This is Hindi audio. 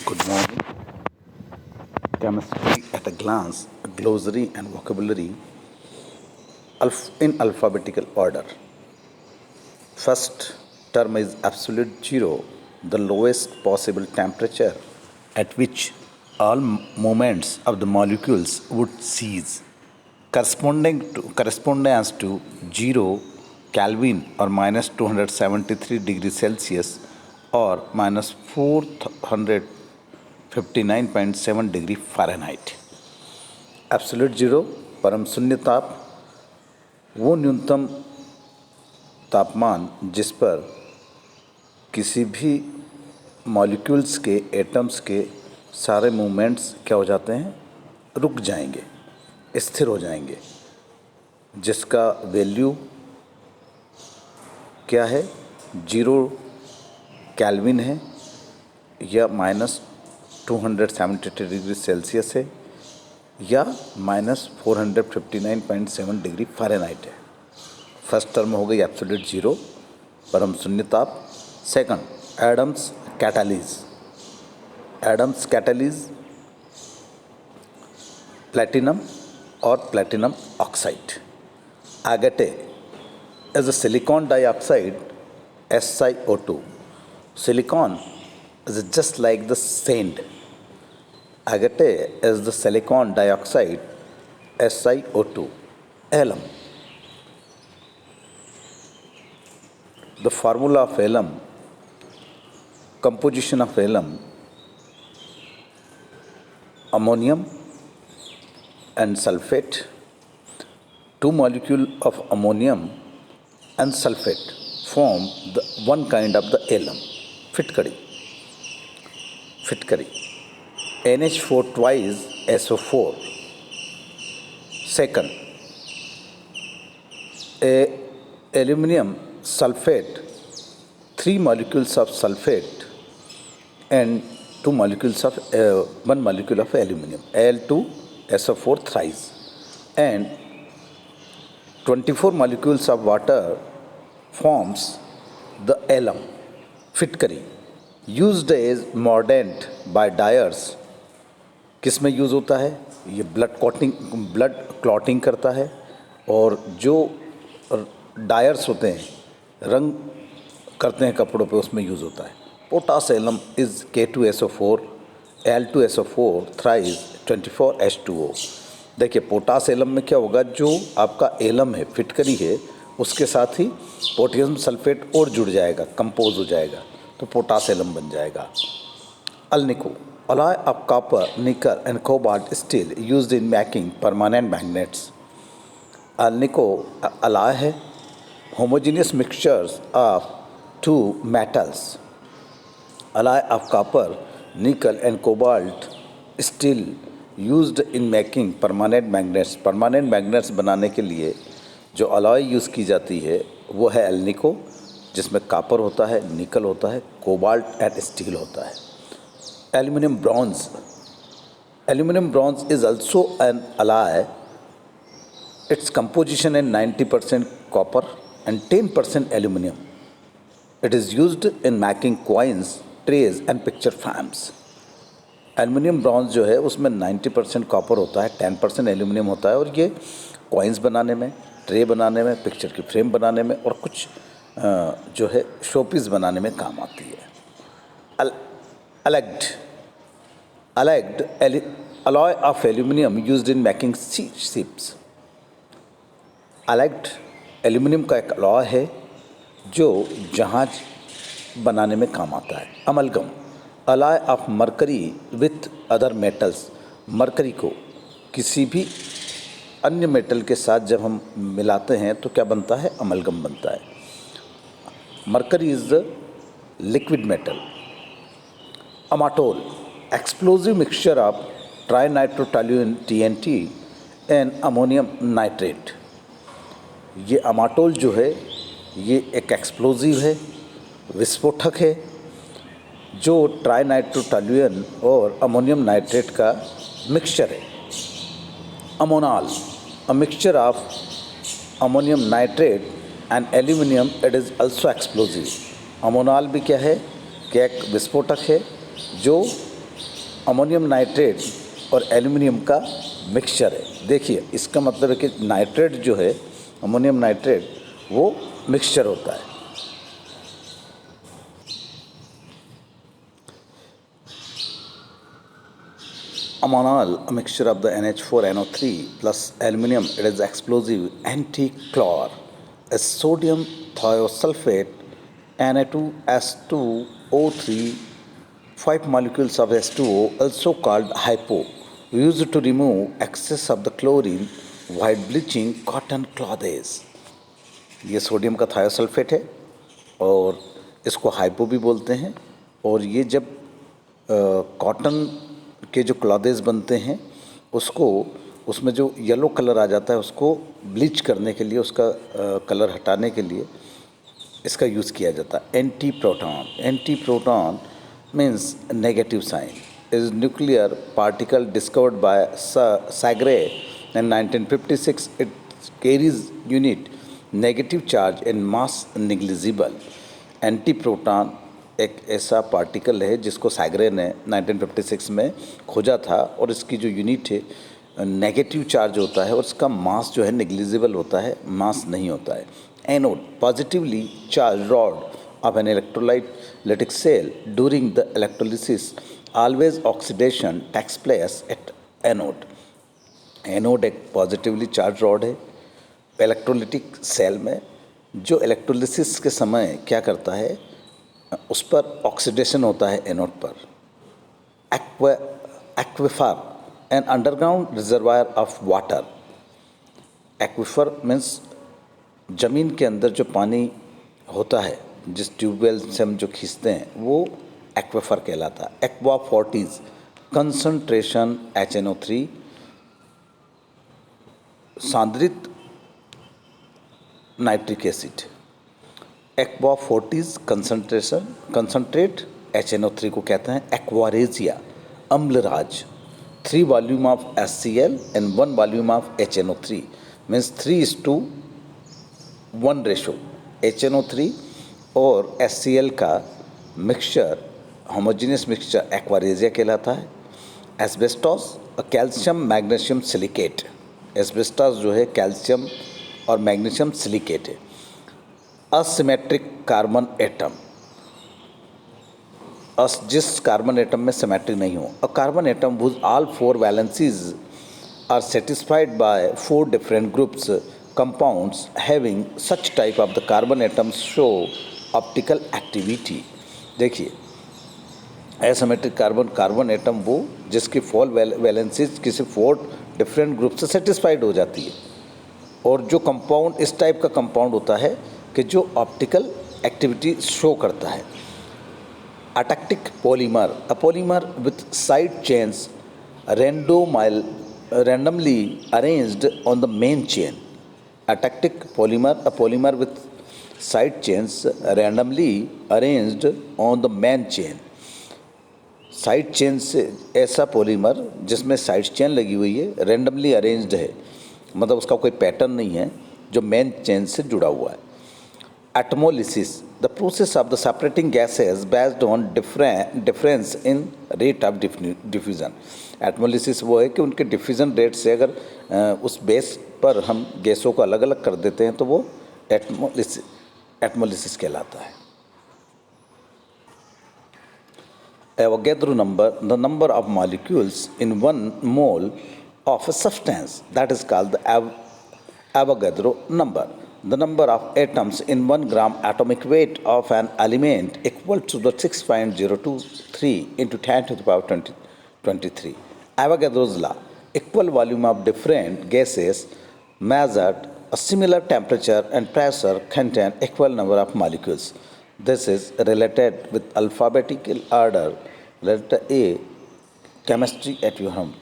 Good morning. Chemistry at a glance, a glossary and vocabulary in alphabetical order. First term is absolute zero, the lowest possible temperature at which all movements of the molecules would cease, correspondence to 0 Kelvin or minus 273 degrees Celsius or minus 459.7 degree Fahrenheit. Absolute zero परम शून्य ताप, वो न्यूनतम तापमान जिस पर किसी भी मॉलिक्यूल्स के, एटम्स के सारे मूवमेंट्स क्या हो जाते हैं, रुक जाएंगे, स्थिर हो जाएंगे, जिसका वैल्यू क्या है, 0 केल्विन है या माइनस 273 डिग्री सेल्सियस है या माइनस 459.7 डिग्री फ़ारेनहाइट है। फर्स्ट टर्म हो गई एब्सोल्यूट जीरो, परम शून्य ताप। सेकंड, एडम्स कैटालीज प्लैटिनम और platinum oxide. Agate is a silicon dioxide SiO2. Silicon is just like the sand. Agate is the silicon dioxide SiO2. Alum. The formula of alum, composition of alum, ammonium and sulfate. Two molecules of ammonium and sulfate form the one kind of the alum. Fitkari. NH4 twice SO4. Second, aluminum sulfate, 3 molecules of sulfate and 1 molecule of aluminum, Al2SO4 thrice, and 24 molecules of water forms the alum. Fitkari used as mordant by dyers. किस में यूज़ होता है, ये ब्लड क्लॉटिंग करता है, और जो डायर्स होते हैं, रंग करते हैं कपड़ों पे, उसमें यूज़ होता है। Potash alum is K2SO4 Al2SO4 thrice 24H2O। देखिए पोटास एलम में क्या होगा, जो आपका एलम है, फिटकरी है, उसके साथ ही पोटेशियम सल्फेट और जुड़ जाएगा, कंपोज हो जाएगा, तो पोटास एलम बन जाएगा। Alnico, alloy of copper, nickel and cobalt steel used in making permanent magnets. Alnico alloy है, homogeneous mixtures of two metals. Alloy of copper, nickel and cobalt steel used in making permanent magnets. permanent magnets बनाने के लिए जो अलॉय यूज़ की जाती है वो है अल्निको, जिसमें कॉपर होता है, निकल होता है, कोबाल्ट एंड स्टील होता है। Aluminium bronze is also an alloy. Its composition is 90% copper and 10% aluminum. It is used in making coins, trays and picture frames. Aluminium bronze जो है उसमें 90% कॉपर होता है, 10% एल्यूमिनियम होता है, और ये कॉइन्स बनाने में, ट्रे बनाने में, पिक्चर की फ्रेम बनाने में और कुछ जो है शोपीस बनाने में काम आती है। Alleged alloy of aluminum used in making ships. Alleged aluminium का एक अलॉय है जो जहाज बनाने में काम आता है। Amalgam, alloy of mercury with other metals. Mercury को किसी भी अन्य मेटल के साथ जब हम मिलाते हैं तो क्या बनता है, अमलगम बनता है। Mercury is the liquid metal. Amatol, explosive mixture of trinitrotoluene TNT and ammonium nitrate. ये अमाटोल जो है ये एक एक्सप्लोजिव है, विस्फोटक है, जो ट्राइनाइट्रोटोल्यूएन और अमोनियम नाइट्रेट का मिक्सचर है। Ammonal, a mixture of ammonium nitrate and aluminium, it is also explosive. Ammonal भी क्या है कि एक विस्फोटक है जो अमोनियम नाइट्रेट और एल्युमिनियम का मिक्सचर है। देखिए इसका मतलब है कि नाइट्रेट जो है, अमोनियम नाइट्रेट, वो मिक्सचर होता है। Ammonal, a mixture of the NH4NO3 plus aluminum, it is explosive anti-chlor. As sodium thiosulfate, Na2S2O3, 5 molecules of H2O, also called hypo, used to remove excess of the chlorine while bleaching cotton clothes. ये सोडियम का थायोसल्फेट है और इसको हाइपो भी बोलते हैं। और ये जब कॉटन के जो क्लॉथेस बनते हैं उसको, उसमें जो येलो कलर आ जाता है उसको ब्लीच करने के लिए, उसका कलर हटाने के लिए इसका यूज़ किया जाता है। Anti proton means negative sign, is nuclear particle discovered by Segre in 1956. It carries unit negative charge in mass negligible. Anti proton एक ऐसा पार्टिकल है जिसको सैग्रे ने 1956 में खोजा था और इसकी जो यूनिट है नेगेटिव चार्ज होता है और इसका मास जो है नेग्लिजिबल होता है, मास नहीं होता है। Anode, positively charge rod of an electrolytic cell during the electrolysis, always oxidation takes place at anode. Anode एक पॉजिटिवली चार्ज रॉड है इलेक्ट्रोलिटिक सेल में, जो इलेक्ट्रोलिसिस के समय क्या करता है, उस पर ऑक्सीडेशन होता है एनोड पर। Aquifer, an underground reservoir of water. Aquifer means ज़मीन के अंदर जो पानी होता है, जिस ट्यूबवेल से हम जो खींचते हैं, वो एक्विफर कहलाता है। एक्वा फोर्टीज, कंसंट्रेशन HNO3, सांद्रित nitric acid. Aqua fortis concentrate HNO3 को कहते हैं एक्वारेजिया, अम्लराज। 3 volume of HCl and 1 volume of HNO3 means 3:1 ratio. HNO3 और HCl का मिक्सचर, होमोजेनियस मिक्सचर, एक्वारेजिया कहलाता है। Asbestos, calcium magnesium silicate. Asbestos जो है कैल्शियम और मैग्नीशियम सिलिकेट है। असिमेट्रिक कार्बन एटम, जिस कार्बन एटम में सिमेट्री नहीं हो। A carbon atom whose all 4 valencies are satisfied by 4 different groups compounds having such type of the carbon atoms show optical activity। देखिए एसिमेट्रिक कार्बन एटम वो जिसकी 4 वैलेंसीज किसी 4 डिफरेंट ग्रुप से सेटिस्फाइड हो जाती है, और जो कंपाउंड इस टाइप का कंपाउंड होता है कि जो ऑप्टिकल एक्टिविटी शो करता है। Atactic polymer, a polymer with side chains randomly arranged on the main chain। Atactic polymer, a polymer with side chains randomly arranged on the main chain। Side chain से ऐसा पॉलीमर जिसमें साइड चेन लगी हुई है, रेंडमली अरेंज्ड है, मतलब उसका कोई पैटर्न नहीं है, जो मेन चेन से जुड़ा हुआ है। Atmolysis, the process of the separating gases based on difference in rate of diffusion. Atmolysis वो है कि उनके डिफ्यूज़न रेट से अगर उस बेस पर हम गैसों को अलग अलग कर देते हैं तो वो एटमोलिसिस कहलाता है। Avogadro number, the number of molecules in 1 mole of a substance, that is called the Avogadro number. The number of atoms in 1 gram atomic weight of an element equal to the 6.023 into 10 to the power 23. Avogadro's law, equal volume of different gases measured a similar temperature and pressure contain equal number of molecules. This is related with alphabetical order. Letter A, chemistry at your home.